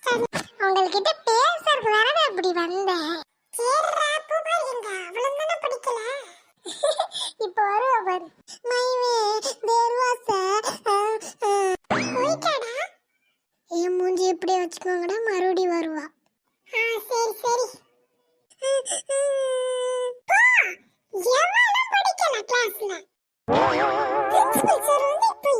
உங்ககிட்ட பேசுறதுக்கு தானே அப்படி வந்தேன். சரிடா பூ பாருங்க அவ்வளவுதானே படிக்கல. இப்ப வருவா பாரு. மைவே தேர்வாச போயிட்டாடா. என் மூஞ்சி இப்படியே வச்சுக்கோங்கடா, மறுபடி வருவா. சரி சரி. எவனும் படிக்கல கிளாஸ்ல. பிரின்சிபல் சார் வந்து இப்ப